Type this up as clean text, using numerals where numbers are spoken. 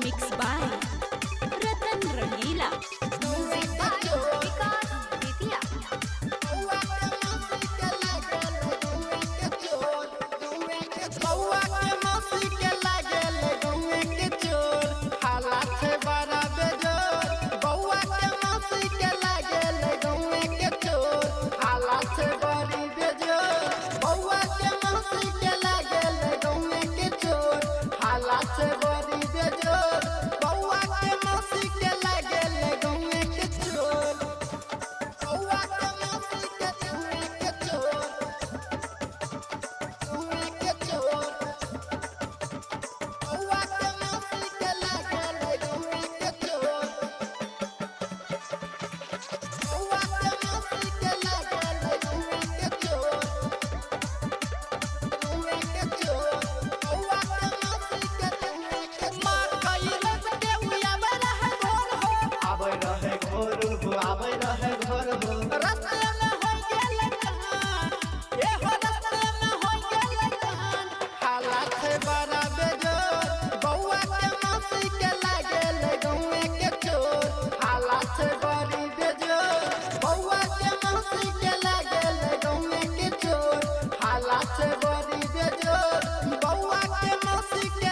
Mix by रतन रंगीला। आवे रहे घर हो रास्ते में हो गेल कान, ए हो रास्ते में हो गेल कान। हालात है बड़ा बेजोर, बउआ के मौसी के लागल गौवे के चोर। हालात है बड़ी बेजोर, बउआ के मौसी के लागल गौवे के चोर। हालात है बड़ी बेजोर, बउआ के मौसी के